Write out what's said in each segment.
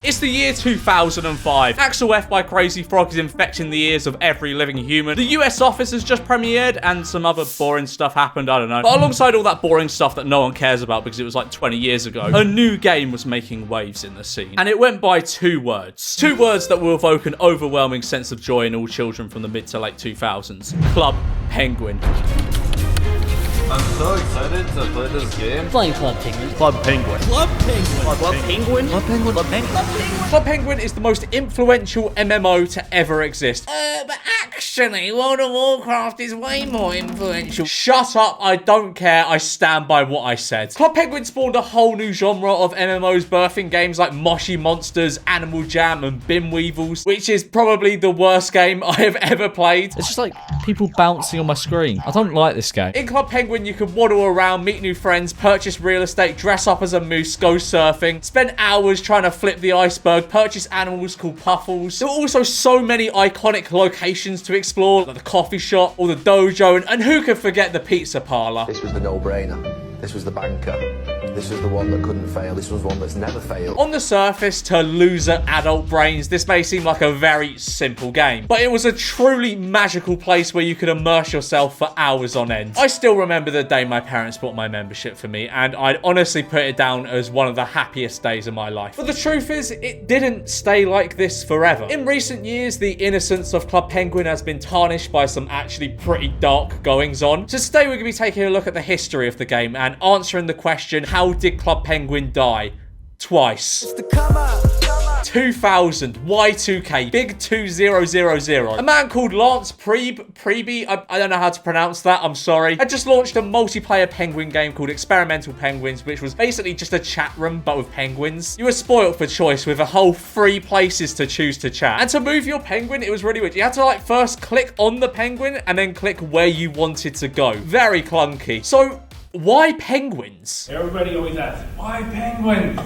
It's the year 2005. Axel F by Crazy Frog is infecting the ears of every living human. The US office has just premiered and some other boring stuff happened, I don't know. But alongside all that boring stuff that no one cares about because it was like 20 years ago, a new game was making waves in the scene. And it went by two words. Two words that will evoke an overwhelming sense of joy in all children from the mid to late 2000s. Club Penguin. I'm so excited to play this game. Playing Club Penguin. Club Penguin. Club Penguin. Club Penguin. Club Penguin. Club Penguin. Club Penguin. Club Penguin is the most influential MMO to ever exist. But actually, World of Warcraft is way more influential. Shut up, I don't care, I stand by what I said. Club Penguin spawned a whole new genre of MMOs, birthing games like Moshi Monsters, Animal Jam, and Bim Weevils, which is probably the worst game I have ever played. It's just like people bouncing on my screen. I don't like this game. In Club Penguin, you can waddle around, meet new friends, purchase real estate, dress up as a moose, go surfing, spend hours trying to flip the iceberg, purchase animals called puffles. There are also so many iconic locations to explore, like the coffee shop or the dojo, and who could forget the pizza parlor? This was the no-brainer. This was the banker. This was the one that couldn't fail. This was one that's never failed. On the surface, to loser adult brains, this may seem like a very simple game, but it was a truly magical place where you could immerse yourself for hours on end. I still remember the day my parents bought my membership for me, and I'd honestly put it down as one of the happiest days of my life. But the truth is, it didn't stay like this forever. In recent years, the innocence of Club Penguin has been tarnished by some actually pretty dark goings-on. So today we're going to be taking a look at the history of the game and answering the question, how did Club Penguin die? Twice. 2000, Y2K, big 2000. A man called Lance Priebe, I don't know how to pronounce that, I'm sorry, had just launched a multiplayer penguin game called Experimental Penguins, which was basically just a chat room, but with penguins. You were spoiled for choice with a whole 3 places to choose to chat. And to move your penguin, it was really weird. You had to like first click on the penguin and then click where you wanted to go. Very clunky. So, why penguins? Everybody always asks, why penguins?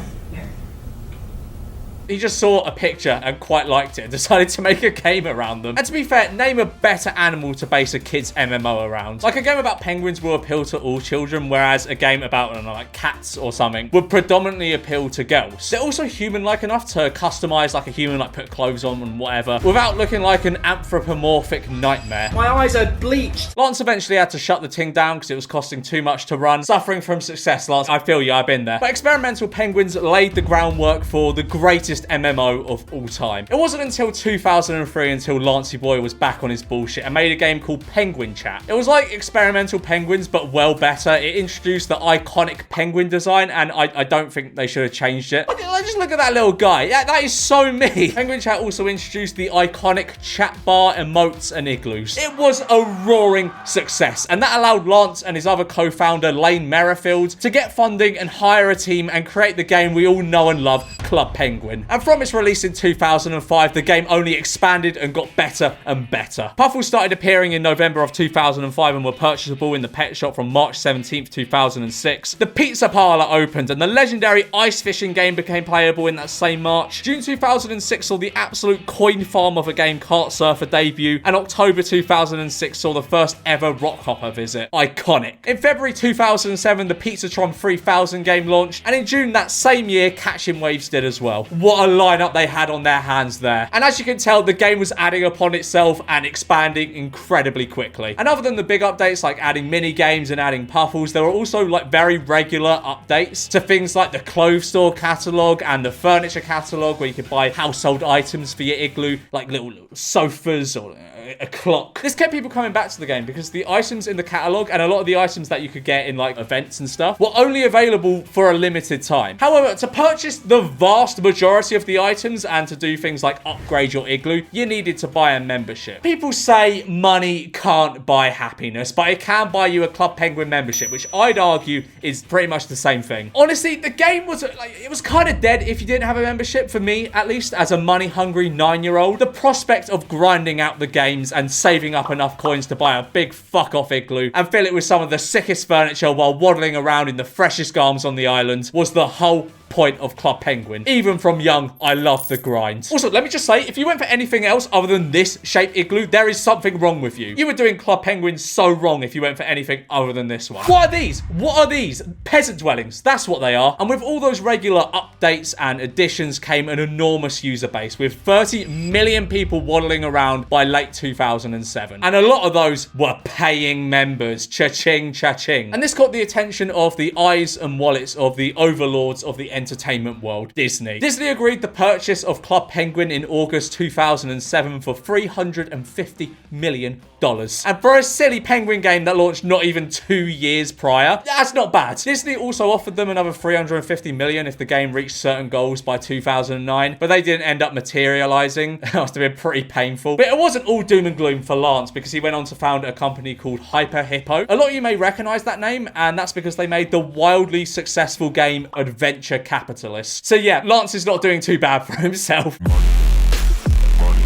He just saw a picture and quite liked it and decided to make a game around them. And to be fair, name a better animal to base a kid's MMO around. Like a game about penguins will appeal to all children, whereas a game about, I don't know, like cats or something would predominantly appeal to girls. They're also human-like enough to customize like a human, like put clothes on and whatever, without looking like an anthropomorphic nightmare. My eyes are bleached. Lance eventually had to shut the thing down because it was costing too much to run. Suffering from success, Lance. I feel you, I've been there. But Experimental Penguins laid the groundwork for the greatest MMO of all time. It wasn't until 2003 until Lancey Boy was back on his bullshit and made a game called Penguin Chat. It was like Experimental Penguins, but well better. It introduced the iconic penguin design, and I don't think they should have changed it. Just look at that little guy. Yeah, that is so me. Penguin Chat also introduced the iconic chat bar, emotes, and igloos. It was a roaring success, and that allowed Lance and his other co-founder, Lane Merrifield, to get funding and hire a team and create the game we all know and love, Club Penguin. And from its release in 2005, the game only expanded and got better and better. Puffles started appearing in November of 2005 and were purchasable in the pet shop from March 17th, 2006. The pizza parlor opened and the legendary ice fishing game became playable in that same March. June 2006 saw the absolute coin farm of a game, Kart Surfer, debut, and October 2006 saw the first ever Rockhopper visit. Iconic. In February 2007, the Pizzatron 3000 game launched, and in June that same year, Catching Waves did as well. What a lineup they had on their hands there. And as you can tell, the game was adding upon itself and expanding incredibly quickly. And other than the big updates like adding mini games and adding puffles, there were also like very regular updates to things like the clothes store catalog and the furniture catalog, where you could buy household items for your igloo, like little sofas or a clock. This kept people coming back to the game because the items in the catalog and a lot of the items that you could get in like events and stuff were only available for a limited time. However, to purchase the vast majority of the items and to do things like upgrade your igloo, you needed to buy a membership. People say money can't buy happiness, but it can buy you a Club Penguin membership, which I'd argue is pretty much the same thing. Honestly, the game was like, it was kind of dead if you didn't have a membership. For me, at least, as a money-hungry 9-year-old, the prospect of grinding out the games and saving up enough coins to buy a big fuck-off igloo and fill it with some of the sickest furniture while waddling around in the freshest garms on the island was the whole point of Club Penguin. Even from young, I love the grind. Also, let me just say, if you went for anything else other than this shaped igloo, there is something wrong with you. You were doing Club Penguin so wrong if you went for anything other than this one. What are these? What are these? Peasant dwellings. That's what they are. And with all those regular updates and additions came an enormous user base with 30 million people waddling around by late 2007. And a lot of those were paying members. Cha-ching, cha-ching. And this caught the attention of the eyes and wallets of the overlords of the entertainment world, Disney. Disney agreed the purchase of Club Penguin in August 2007 for $350 million. And for a silly penguin game that launched not even 2 years prior, that's not bad. Disney also offered them another $350 million if the game reached certain goals by 2009, but they didn't end up materializing. That must have been pretty painful. But it wasn't all doom and gloom for Lance, because he went on to found a company called Hyper Hippo. A lot of you may recognize that name, and that's because they made the wildly successful game Adventure Capitalist. So yeah, Lance is not doing too bad for himself.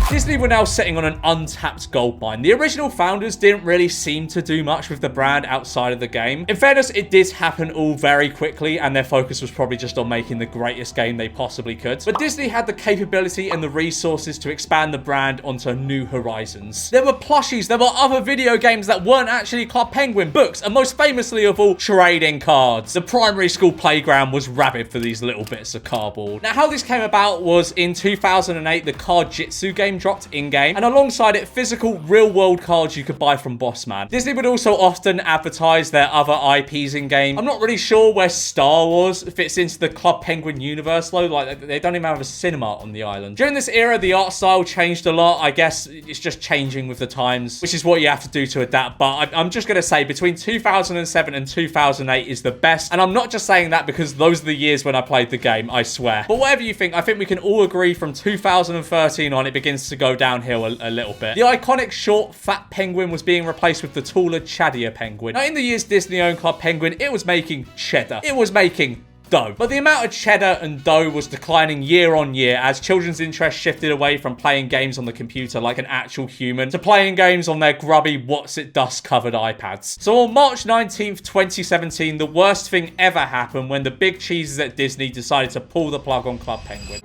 Disney were now sitting on an untapped gold mine. The original founders didn't really seem to do much with the brand outside of the game. In fairness, it did happen all very quickly, and their focus was probably just on making the greatest game they possibly could. But Disney had the capability and the resources to expand the brand onto new horizons. There were plushies, there were other video games that weren't actually Club Penguin, books, and most famously of all, trading cards. The primary school playground was rabid for these little bits of cardboard. Now, how this came about was in 2008, the Card Jitsu game dropped in-game, and alongside it, physical real-world cards you could buy from Bossman. Disney would also often advertise their other IPs in-game. I'm not really sure where Star Wars fits into the Club Penguin universe, though. Like, they don't even have a cinema on the island. During this era, the art style changed a lot. I guess it's just changing with the times, which is what you have to do to adapt. But I'm just going to say between 2007 and 2008 is the best, and I'm not just saying that because those are the years when I played the game, I swear. But whatever you think, I think we can all agree from 2013 on, it begins to go downhill a little bit. The iconic short, fat penguin was being replaced with the taller, chattier penguin. Now, in the years Disney owned Club Penguin, it was making cheddar. It was making dough. But the amount of cheddar and dough was declining year on year as children's interest shifted away from playing games on the computer like an actual human to playing games on their grubby what's it dust covered iPads. So on March 19th, 2017, the worst thing ever happened when the big cheeses at Disney decided to pull the plug on Club Penguin.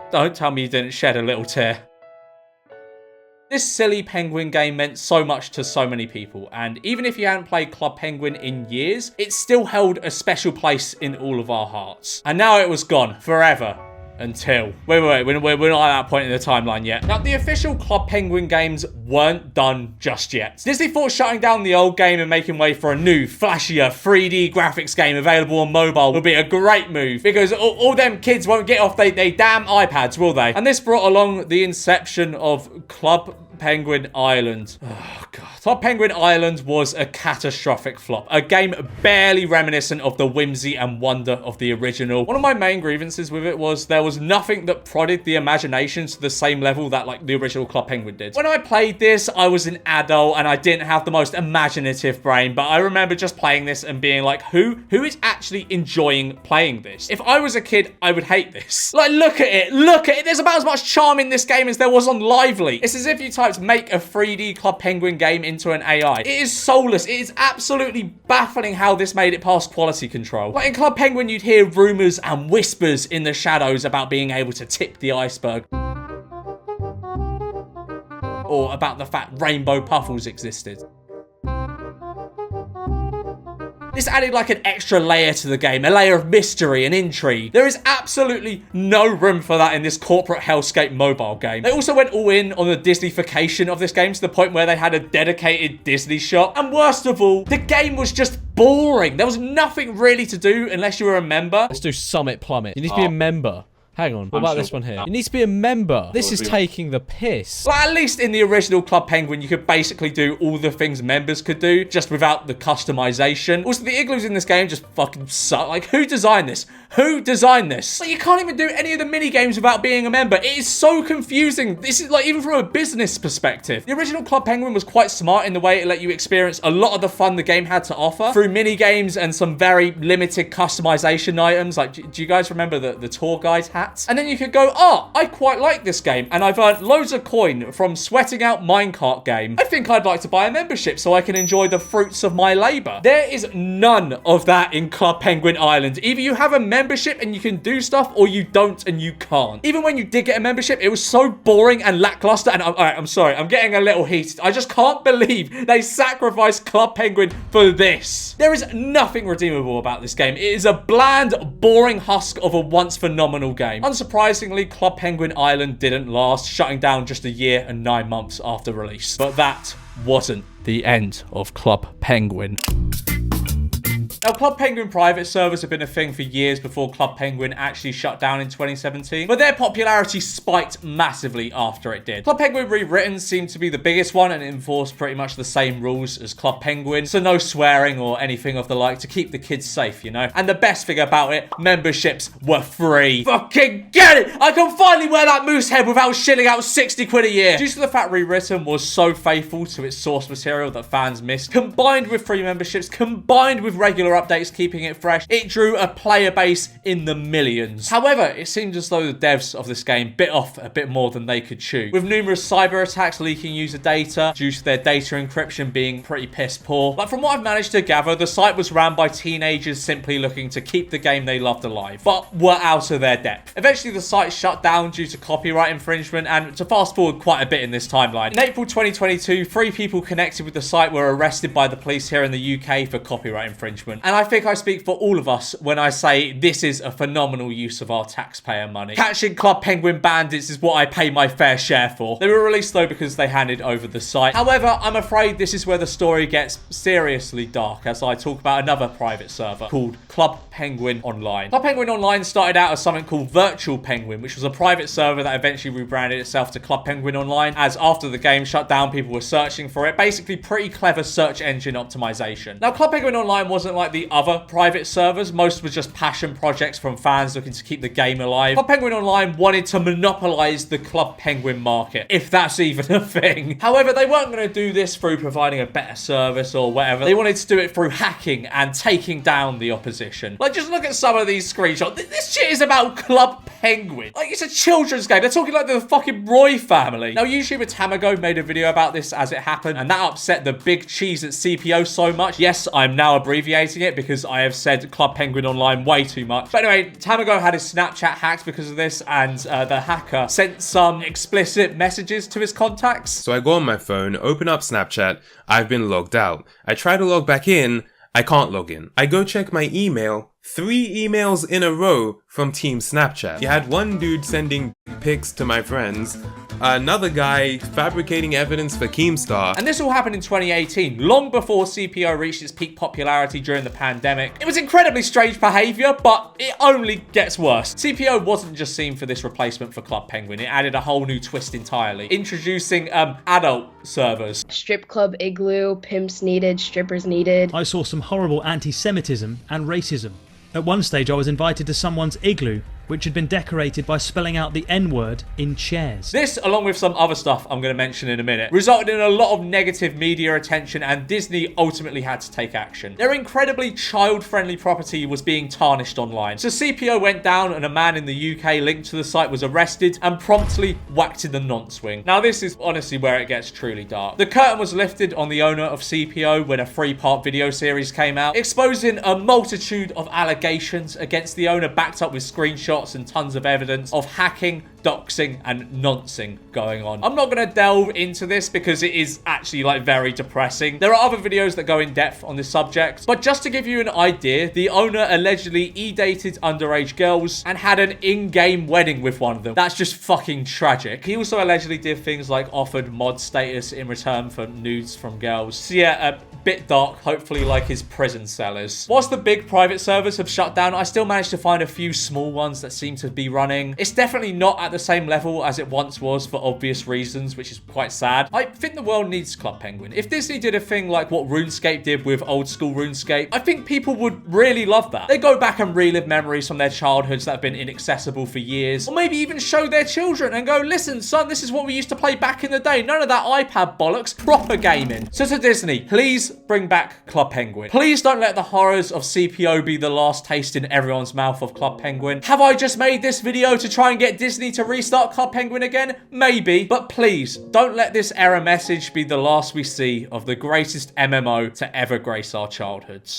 Don't tell me you didn't shed a little tear. This silly penguin game meant so much to so many people, and even if you hadn't played Club Penguin in years, it still held a special place in all of our hearts. And now it was gone forever. Until... Wait, we're not at that point in the timeline yet. Now, the official Club Penguin games weren't done just yet. Disney thought shutting down the old game and making way for a new, flashier, 3D graphics game available on mobile would be a great move, because all them kids won't get off they damn iPads, will they? And this brought along the inception of Club Penguin Island. Oh, God. Club Penguin Island was a catastrophic flop. A game barely reminiscent of the whimsy and wonder of the original. One of my main grievances with it was there was nothing that prodded the imagination to the same level that, like, the original Club Penguin did. When I played this, I was an adult and I didn't have the most imaginative brain, but I remember just playing this and being like, who is actually enjoying playing this? If I was a kid, I would hate this. Like, look at it. Look at it. There's about as much charm in this game as there was on Lively. It's as if you typed make a 3D Club Penguin game into an AI. It is soulless. It is absolutely baffling how this made it past quality control. Like in Club Penguin, you'd hear rumors and whispers in the shadows about being able to tip the iceberg. Or about the fact rainbow puffles existed. This added like an extra layer to the game, a layer of mystery and intrigue. There is absolutely no room for that in this corporate hellscape mobile game. They also went all in on the Disneyfication of this game to the point where they had a dedicated Disney shop. And worst of all, the game was just boring. There was nothing really to do unless you were a member. Let's do Summit Plummet. You need to be a member. Hang on, what about this one here? You need to be a member. This is taking the piss. Well, at least in the original Club Penguin, you could basically do all the things members could do, just without the customization. Also, the igloos in this game just fucking suck. Like, who designed this? Who designed this? Like, you can't even do any of the mini games without being a member. It is so confusing. This is, like, even from a business perspective. The original Club Penguin was quite smart in the way it let you experience a lot of the fun the game had to offer through mini games and some very limited customization items. Like, do you guys remember the tour guide hat? that. And then you could go, oh, I quite like this game, and I've earned loads of coin from sweating out minecart game. I think I'd like to buy a membership so I can enjoy the fruits of my labor. There is none of that in Club Penguin Island. Either you have a membership and you can do stuff, or you don't and you can't. Even when you did get a membership, it was so boring and lackluster. And I'm sorry, I'm getting a little heated. I just can't believe they sacrificed Club Penguin for this. There is nothing redeemable about this game. It is a bland, boring husk of a once phenomenal game. Unsurprisingly, Club Penguin Island didn't last, shutting down just a year and 9 months after release. But that wasn't the end of Club Penguin. Now, Club Penguin private servers have been a thing for years before Club Penguin actually shut down in 2017, but their popularity spiked massively after it did. Club Penguin Rewritten seemed to be the biggest one and enforced pretty much the same rules as Club Penguin, so no swearing or anything of the like to keep the kids safe, you know? And the best thing about it, memberships were free. Fucking get it! I can finally wear that moose head without shilling out 60 quid a year. Due to the fact Rewritten was so faithful to its source material that fans missed, combined with free memberships, combined with regular updates keeping it fresh, it drew a player base in the millions. However, it seemed as though the devs of this game bit off a bit more than they could chew, with numerous cyber attacks leaking user data due to their data encryption being pretty piss poor. Like, from what I've managed to gather, the site was ran by teenagers simply looking to keep the game they loved alive, but were out of their depth. Eventually, the site shut down due to copyright infringement, and to fast forward quite a bit in this timeline, in April 2022, 3 people connected with the site were arrested by the police here in the UK for copyright infringement. And I think I speak for all of us when I say this is a phenomenal use of our taxpayer money. Catching Club Penguin bandits is what I pay my fair share for. They were released though because they handed over the site. However, I'm afraid this is where the story gets seriously dark as I talk about another private server called Club Penguin Online. Club Penguin Online started out as something called Virtual Penguin, which was a private server that eventually rebranded itself to Club Penguin Online, as after the game shut down, people were searching for it. Basically, pretty clever search engine optimization. Now, Club Penguin Online wasn't like the other private servers. Most were just passion projects from fans looking to keep the game alive. Club Penguin Online wanted to monopolize the Club Penguin market, if that's even a thing. However, they weren't going to do this through providing a better service or whatever. They wanted to do it through hacking and taking down the opposition. Like, just look at some of these screenshots. This shit is about Club Penguin. Like, it's a children's game. They're talking like the fucking Roy family. Now, YouTuber Tamago made a video about this as it happened, and that upset the big cheese at CPO so much. Yes, I'm now abbreviating it because I have said Club Penguin Online way too much. But anyway, Tamago had his Snapchat hacked because of this, and the hacker sent some explicit messages to his contacts. So I go on my phone, open up Snapchat, I've been logged out. I try to log back in, I can't log in. I go check my email, 3 emails in a row from Team Snapchat. You had one dude sending pics to my friends, another guy fabricating evidence for Keemstar. And this all happened in 2018, long before CPO reached its peak popularity during the pandemic. It was incredibly strange behavior, but it only gets worse. CPO wasn't just seen for this replacement for Club Penguin. It added a whole new twist entirely, introducing adult servers. Strip club igloo, pimps needed, strippers needed. I saw some horrible anti-Semitism and racism. At one stage I was invited to someone's igloo, which had been decorated by spelling out the N-word in chairs. This, along with some other stuff I'm going to mention in a minute, resulted in a lot of negative media attention, and Disney ultimately had to take action. Their incredibly child-friendly property was being tarnished online. So CPO went down, and a man in the UK linked to the site was arrested and promptly whacked in the nonce wing. Now, this is honestly where it gets truly dark. The curtain was lifted on the owner of CPO when a 3-part video series came out, exposing a multitude of allegations against the owner, backed up with screenshots and tons of evidence of hacking, doxing, and noncing going on. I'm not going to delve into this because it is actually like very depressing. There are other videos that go in depth on this subject, but just to give you an idea, the owner allegedly e-dated underage girls and had an in-game wedding with one of them. That's just fucking tragic. He also allegedly did things like offered mod status in return for nudes from girls. So yeah, a bit dark, hopefully like his prison cellars. Whilst the big private servers have shut down, I still managed to find a few small ones that seem to be running. It's definitely not at the same level as it once was for obvious reasons, which is quite sad. I think the world needs Club Penguin. If Disney did a thing like what RuneScape did with old school RuneScape, I think people would really love that. They go back and relive memories from their childhoods that have been inaccessible for years, or maybe even show their children and go, listen son, this is what we used to play back in the day. None of that iPad bollocks, proper gaming. So to Disney, please bring back Club Penguin. Please don't let the horrors of CPO be the last taste in everyone's mouth of Club Penguin. Have I just made this video to try and get Disney to restart Club Penguin again? Maybe, but please don't let this error message be the last we see of the greatest MMO to ever grace our childhoods.